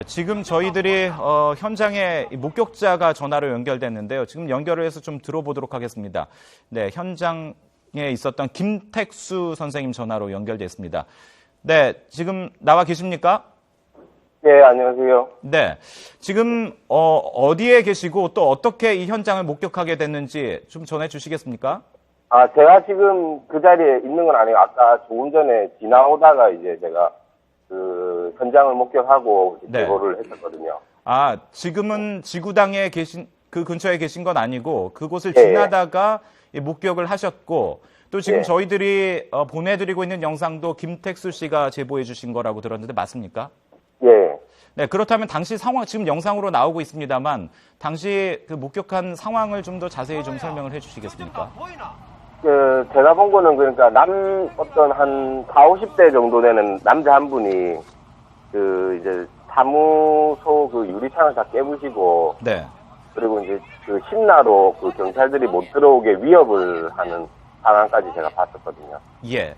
지금 저희들이 현장에 목격자가 전화로 연결됐는데요. 지금 연결을 해서 좀 들어보도록 하겠습니다. 네, 현장에 있었던 김택수 선생님 전화로 연결됐습니다. 네, 지금 나와 계십니까? 네, 안녕하세요. 네, 지금 어디에 계시고 또 어떻게 이 현장을 목격하게 됐는지 좀 전해 주시겠습니까? 제가 지금 그 자리에 있는 건 아니고 아까 조금 전에 지나오다가 이제 제가 그 현장을 목격하고 제보를 했었거든요. 지금은 지구당에 계신 그 근처에 계신 건 아니고 그곳을 예, 지나다가 목격을 하셨고 또 지금 예. 저희들이 보내드리고 있는 영상도 김택수 씨가 제보해 주신 거라고 들었는데 맞습니까? 예. 네, 그렇다면 당시 상황 지금 영상으로 나오고 있습니다만 당시 그 목격한 상황을 좀 더 자세히 좀 설명을 해 주시겠습니까? 제가 본 거는 그러니까 어떤 한 40, 50대 정도 되는 남자 한 분이 이제 사무소 그 유리창을 다 깨부시고 네. 그리고 이제 그 신나로 그 경찰들이 못 들어오게 위협을 하는 상황까지 제가 봤었거든요. 예.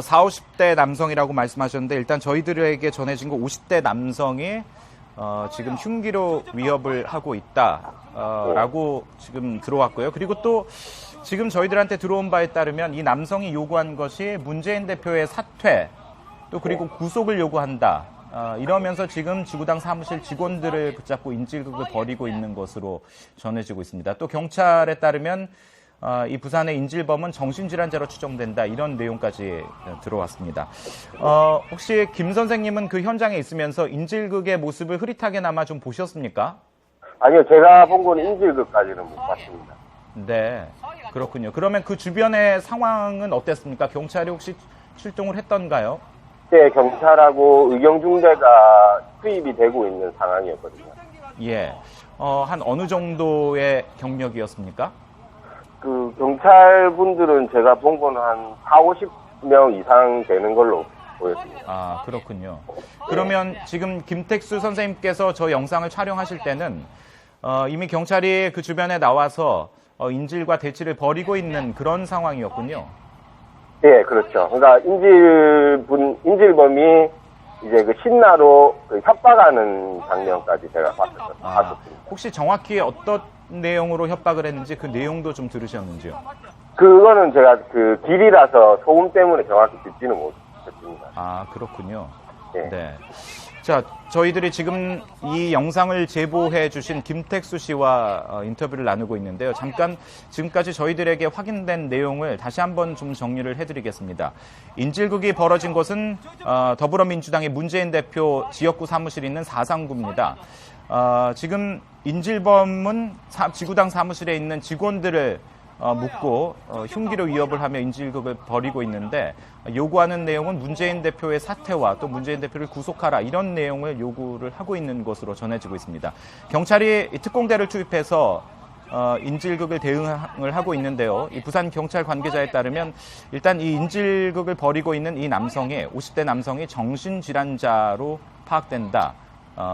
40, 50대 남성이라고 말씀하셨는데 일단 저희들에게 전해진 거 50대 남성이 지금 흉기로 위협을 하고 있다라고 지금 들어왔고요. 그리고 또 지금 저희들한테 들어온 바에 따르면 이 남성이 요구한 것이 문재인 대표의 사퇴 또 그리고 구속을 요구한다. 이러면서 지금 지구당 사무실 직원들을 붙잡고 인질극을 벌이고 있는 것으로 전해지고 있습니다. 또 경찰에 따르면 이 부산의 인질범은 정신질환자로 추정된다. 이런 내용까지 들어왔습니다. 혹시 김 선생님은 그 현장에 있으면서 인질극의 모습을 흐릿하게나마 좀 보셨습니까? 아니요, 제가 본 건 인질극까지는 못 봤습니다. 네, 그렇군요. 그러면 그 주변의 상황은 어땠습니까? 경찰이 혹시 출동을 했던가요? 네, 경찰하고 의경중대가 투입이 되고 있는 상황이었거든요. 예, 한 어느 정도의 경력이었습니까? 그 경찰분들은 제가 본 건 한 40, 50명 이상 되는 걸로 보였습니다. 그렇군요. 그러면 지금 김택수 선생님께서 저 영상을 촬영하실 때는 이미 경찰이 그 주변에 나와서 인질과 대치를 벌이고 있는 그런 상황이었군요. 네, 그렇죠. 그러니까 인질범이 이제 그 신나로 협박하는 장면까지 제가 봤었습니다. 혹시 정확히 어떤 내용으로 협박을 했는지 그 내용도 좀 들으셨는지요? 그거는 제가 그 길이라서 소음 때문에 정확히 듣지는 못했습니다. 그렇군요. 네. 네. 자, 저희들이 지금 이 영상을 제보해 주신 김택수 씨와 인터뷰를 나누고 있는데요. 잠깐 지금까지 저희들에게 확인된 내용을 다시 한번 좀 정리를 해드리겠습니다. 인질극이 벌어진 곳은 더불어민주당의 문재인 대표 지역구 사무실이 있는 사상구입니다. 지금 인질범은 지구당 사무실에 있는 직원들을 묻고 흉기로 위협을 하며 인질극을 벌이고 있는데 요구하는 내용은 문재인 대표의 사퇴와 또 문재인 대표를 구속하라 이런 내용을 요구를 하고 있는 것으로 전해지고 있습니다. 경찰이 특공대를 투입해서 인질극을 대응을 하고 있는데요. 이 부산 경찰 관계자에 따르면 일단 이 인질극을 벌이고 있는 이 남성이 50대 남성이 정신질환자로 파악된다.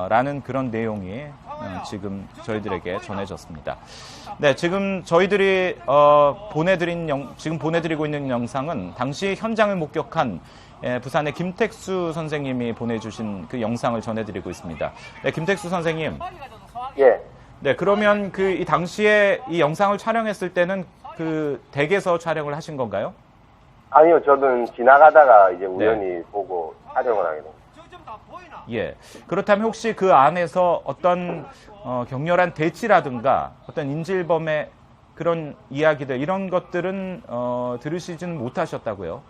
라는 그런 내용이 지금 저희들에게 전해졌습니다. 네, 지금 저희들이 지금 보내드리고 있는 영상은 당시 현장을 목격한 부산의 김택수 선생님이 보내주신 그 영상을 전해드리고 있습니다. 네, 김택수 선생님. 예. 네, 그러면 이 당시에 이 영상을 촬영했을 때는 그 댁에서 촬영을 하신 건가요? 아니요, 저는 지나가다가 이제 우연히 보고 촬영을 하게 됩니다. 예. 그렇다면 혹시 그 안에서 어떤 격렬한 대치라든가 어떤 인질범의 그런 이야기들 이런 것들은 들으시지는 못하셨다고요?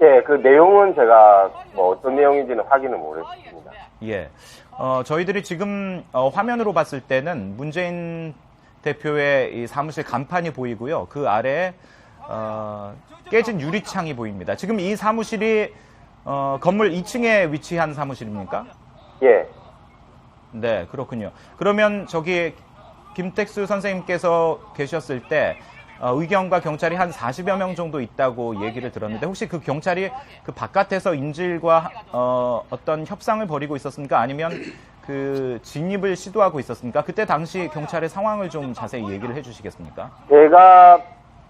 예, 그 내용은 제가 뭐 어떤 내용인지는 확인을 못했습니다. 예. 저희들이 지금 화면으로 봤을 때는 문재인 대표의 이 사무실 간판이 보이고요. 그 아래에 깨진 유리창이 보입니다. 지금 이 사무실이 건물 2층에 위치한 사무실입니까? 예. 네, 그렇군요. 그러면 저기 김택수 선생님께서 계셨을 때 의경과 경찰이 한 40여 명 정도 있다고 얘기를 들었는데 혹시 그 경찰이 그 바깥에서 인질과 어떤 협상을 벌이고 있었습니까? 아니면 그 진입을 시도하고 있었습니까? 그때 당시 경찰의 상황을 좀 자세히 얘기를 해주시겠습니까? 제가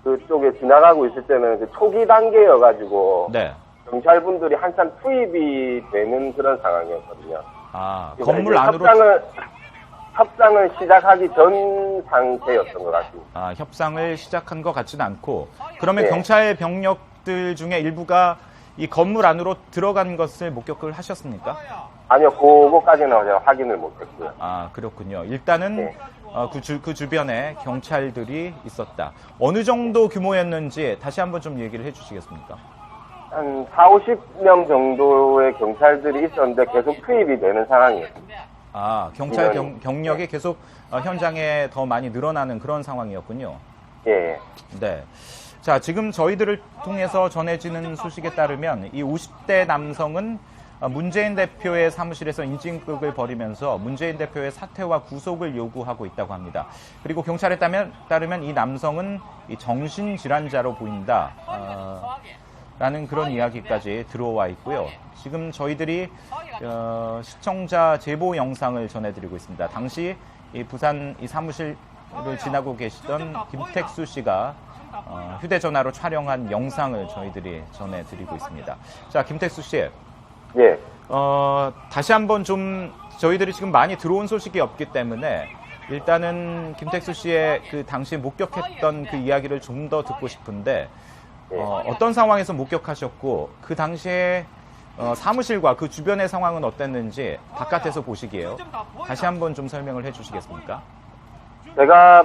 그쪽에 지나가고 있을 때는 그 초기 단계여가지고 네. 경찰분들이 한참 투입이 되는 그런 상황이었거든요. 아, 그러니까 건물 이제 안으로 협상을 시작하기 전 상태였던 것 같습니다. 협상을 시작한 것 같지는 않고 그러면 네. 경찰 병력들 중에 일부가 이 건물 안으로 들어간 것을 목격을 하셨습니까? 아니요, 그거까지는 제가 확인을 못했고요. 아, 그렇군요. 일단은 네. 그 주변에 경찰들이 있었다. 어느 정도 규모였는지 다시 한번 좀 얘기를 해주시겠습니까? 한 4, 50명 정도의 경찰들이 있었는데 계속 투입이 되는 상황이었습니다. 아, 경찰 이런- 경력이 계속 현장에 더 많이 늘어나는 그런 상황이었군요. 예. 네. 자, 지금 저희들을 통해서 전해지는 소식에 따르면 이 50대 남성은 문재인 대표의 사무실에서 인질극을 벌이면서 문재인 대표의 사퇴와 구속을 요구하고 있다고 합니다. 그리고 경찰에 따르면 이 남성은 이 정신질환자로 보인다. 라는 그런 이야기까지 들어와 있고요. 지금 저희들이 시청자 제보 영상을 전해드리고 있습니다. 당시 이 부산 이 사무실을 지나고 계시던 김택수 씨가 휴대전화로 촬영한 영상을 저희들이 전해드리고 있습니다. 자, 김택수 씨. 예. 다시 한번 좀 저희들이 지금 많이 들어온 소식이 없기 때문에 일단은 김택수 씨의 그 당시 목격했던 그 이야기를 좀 더 듣고 싶은데 어떤 상황에서 목격하셨고 그 당시에 사무실과 그 주변의 상황은 어땠는지 바깥에서 보시기에요. 다시 한번 좀 설명을 해주시겠습니까? 제가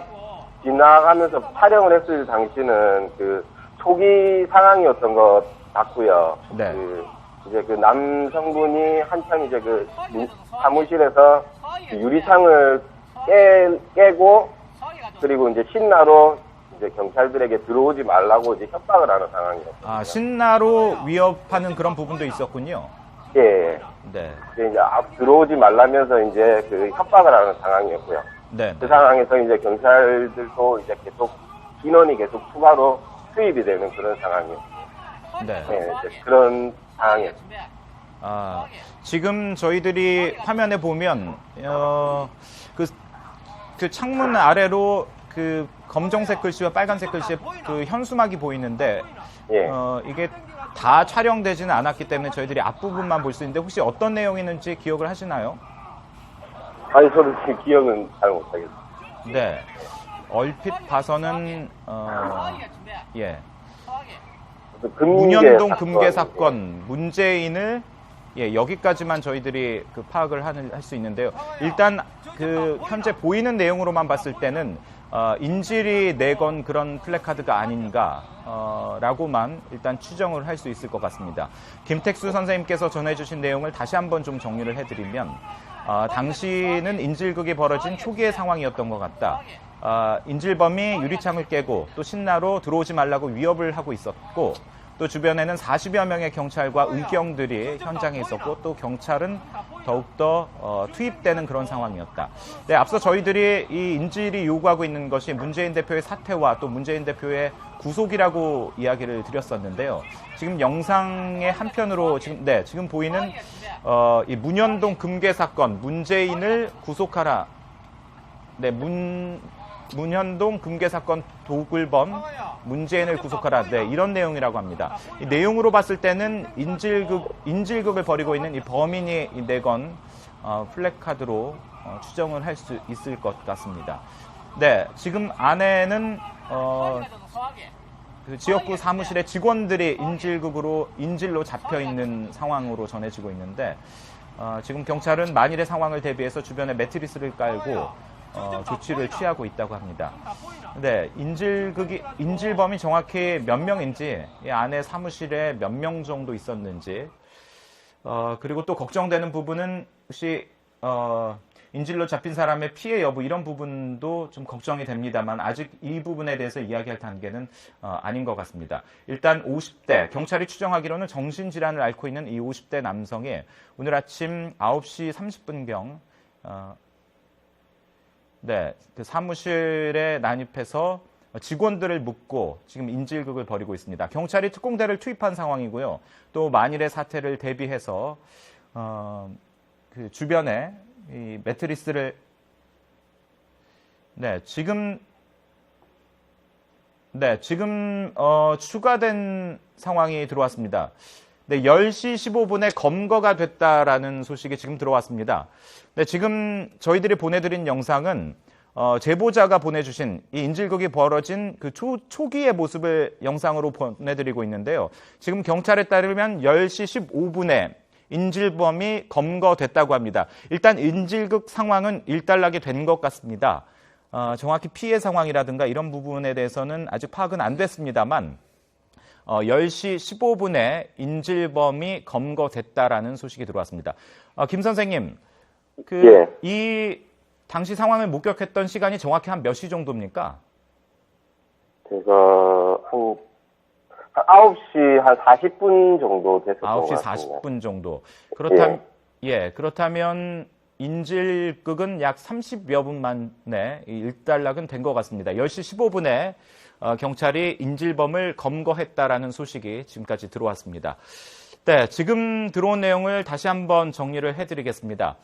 지나가면서 촬영을 했을 당시는 그 초기 상황이었던 것 같고요. 네. 이제 그 남성분이 한참 이제 그 사무실에서 그 유리창을 깨고 그리고 이제 신나로 이제 경찰들에게 들어오지 말라고 이제 협박을 하는 상황이었어요. 아, 신나로 위협하는 그런 부분도 있었군요. 예. 네. 이제 들어오지 말라면서 이제 그 협박을 하는 상황이었고요. 네. 그 상황에서 이제 경찰들도 이제 계속 인원이 계속 추가로 투입이 되는 그런 상황이었어요. 네. 네, 이제 그런 상황이었습니다. 아, 지금 저희들이 화면에 보면 그 창문 아래로 그 검정색 글씨와 빨간색 글씨의 그 현수막이 보이는데 예. 이게 다 촬영되지는 않았기 때문에 저희들이 앞부분만 볼 수 있는데 혹시 어떤 내용이 있는지 기억을 하시나요? 아니, 저도 지금 기억은 잘 못하겠어요. 네. 얼핏 봐서는 예. 문현동 금괴 사건, 문재인을 여기까지만 저희들이 그 파악을 할 수 있는데요. 일단 그 현재 보이는 내용으로만 봤을 때는 인질이 내건 그런 플래카드가 아닌가라고만 일단 추정을 할 수 있을 것 같습니다. 김택수 선생님께서 전해주신 내용을 다시 한번 좀 정리를 해드리면 당시는 인질극이 벌어진 초기의 상황이었던 것 같다. 인질범이 유리창을 깨고 또 신나로 들어오지 말라고 위협을 하고 있었고 또 주변에는 40여 명의 경찰과 의경들이 현장에 있었고 또 경찰은 더욱더 투입되는 그런 상황이었다. 네, 앞서 저희들이 이 인질이 요구하고 있는 것이 문재인 대표의 사퇴와 또 문재인 대표의 구속이라고 이야기를 드렸었는데요. 지금 영상의 한편으로 지금 보이는 이 문현동 금괴 사건 문재인을 구속하라. 네, 문현동 금괴 사건 도굴범 문재인을 구속하라. 네, 이런 내용이라고 합니다. 이 내용으로 봤을 때는 인질극을 벌이고 있는 이 범인이 내건 플래카드로 추정을 할 수 있을 것 같습니다. 네, 지금 안에는 그 지역구 사무실의 직원들이 인질로 잡혀 있는 상황으로 전해지고 있는데 지금 경찰은 만일의 상황을 대비해서 주변에 매트리스를 깔고 조치를 취하고 있다고 합니다. 네, 인질범이 정확히 몇 명인지, 이 안에 사무실에 몇 명 정도 있었는지, 그리고 또 걱정되는 부분은 혹시, 인질로 잡힌 사람의 피해 여부 이런 부분도 좀 걱정이 됩니다만 아직 이 부분에 대해서 이야기할 단계는 아닌 것 같습니다. 일단 50대, 경찰이 추정하기로는 정신질환을 앓고 있는 이 50대 남성이 오늘 아침 9시 30분경, 네, 그 사무실에 난입해서 직원들을 묶고 지금 인질극을 벌이고 있습니다. 경찰이 특공대를 투입한 상황이고요. 또 만일의 사태를 대비해서 그 주변에 이 매트리스를 지금 추가된 상황이 들어왔습니다. 네, 10시 15분에 검거가 됐다라는 소식이 지금 들어왔습니다. 네, 지금 저희들이 보내드린 영상은 제보자가 보내주신 이 인질극이 벌어진 그 초기의 모습을 영상으로 보내드리고 있는데요. 지금 경찰에 따르면 10시 15분에 인질범이 검거됐다고 합니다. 일단 인질극 상황은 일단락이 된 것 같습니다. 정확히 피해 상황이라든가 이런 부분에 대해서는 아직 파악은 안 됐습니다만 10시 15분에 인질범이 검거됐다라는 소식이 들어왔습니다. 김 선생님, 이 당시 상황을 목격했던 시간이 정확히 한 몇 시 정도입니까? 제가 한 9시 한 40분 정도 됐었던 것 9시 같습니다. 40분 정도. 그렇다면 인질극은 약 30여 분 만에 일단락은 된 것 같습니다. 10시 15분에 경찰이 인질범을 검거했다라는 소식이 지금까지 들어왔습니다. 네, 지금 들어온 내용을 다시 한번 정리를 해드리겠습니다.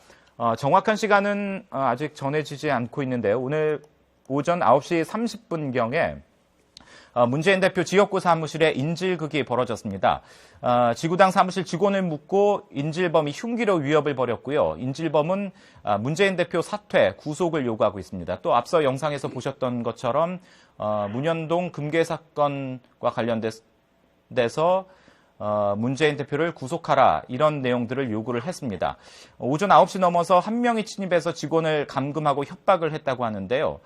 정확한 시간은 아직 전해지지 않고 있는데요. 오늘 오전 9시 30분경에 문재인 대표 지역구 사무실에 인질극이 벌어졌습니다. 지구당 사무실 직원을 묻고 인질범이 흉기로 위협을 벌였고요. 인질범은 문재인 대표 사퇴, 구속을 요구하고 있습니다. 또 앞서 영상에서 보셨던 것처럼 문현동 금괴 사건과 관련돼서 문재인 대표를 구속하라 이런 내용들을 요구를 했습니다. 오전 9시 넘어서 한 명이 침입해서 직원을 감금하고 협박을 했다고 하는데요.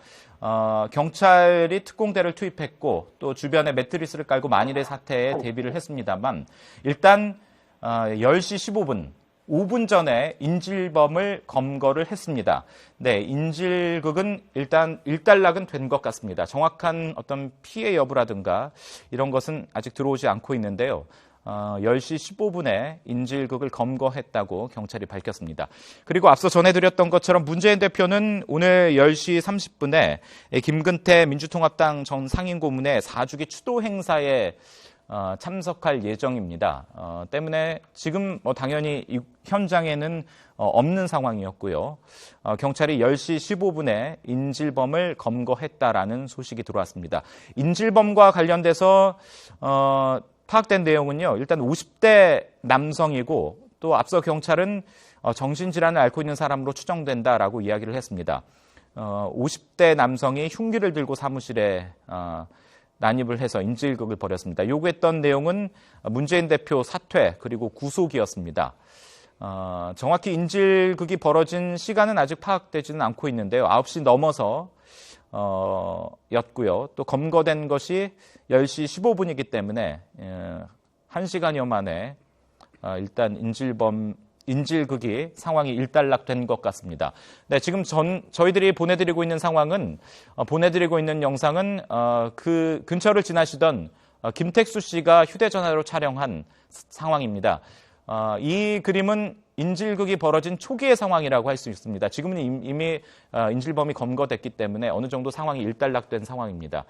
경찰이 특공대를 투입했고 또 주변에 매트리스를 깔고 만일의 사태에 대비를 했습니다만 일단 10시 15분, 5분 전에 인질범을 검거를 했습니다. 네, 인질극은 일단 일단락은 된 것 같습니다. 정확한 어떤 피해 여부라든가 이런 것은 아직 들어오지 않고 있는데요. 10시 15분에 인질극을 검거했다고 경찰이 밝혔습니다. 그리고 앞서 전해드렸던 것처럼 문재인 대표는 오늘 10시 30분에 김근태 민주통합당 전 상임고문의 4주기 추도 행사에 참석할 예정입니다. 때문에 지금 당연히 이 현장에는 없는 상황이었고요. 경찰이 10시 15분에 인질범을 검거했다라는 소식이 들어왔습니다. 인질범과 관련돼서 파악된 내용은요. 일단 50대 남성이고 또 앞서 경찰은 정신질환을 앓고 있는 사람으로 추정된다라고 이야기를 했습니다. 50대 남성이 흉기를 들고 사무실에 난입을 해서 인질극을 벌였습니다. 요구했던 내용은 문재인 대표 사퇴 그리고 구속이었습니다. 정확히 인질극이 벌어진 시간은 아직 파악되지는 않고 있는데요. 9시 넘어서 였고요. 또 검거된 것이 10시 15분이기 때문에 1시간여 만에 일단 인질극이 상황이 일단락된 것 같습니다. 네, 지금 저희들이 보내드리고 있는 영상은 그 근처를 지나시던 김택수 씨가 휴대전화로 촬영한 상황입니다. 이 그림은 인질극이 벌어진 초기의 상황이라고 할 수 있습니다. 지금은 이미 인질범이 검거됐기 때문에 어느 정도 상황이 일단락된 상황입니다.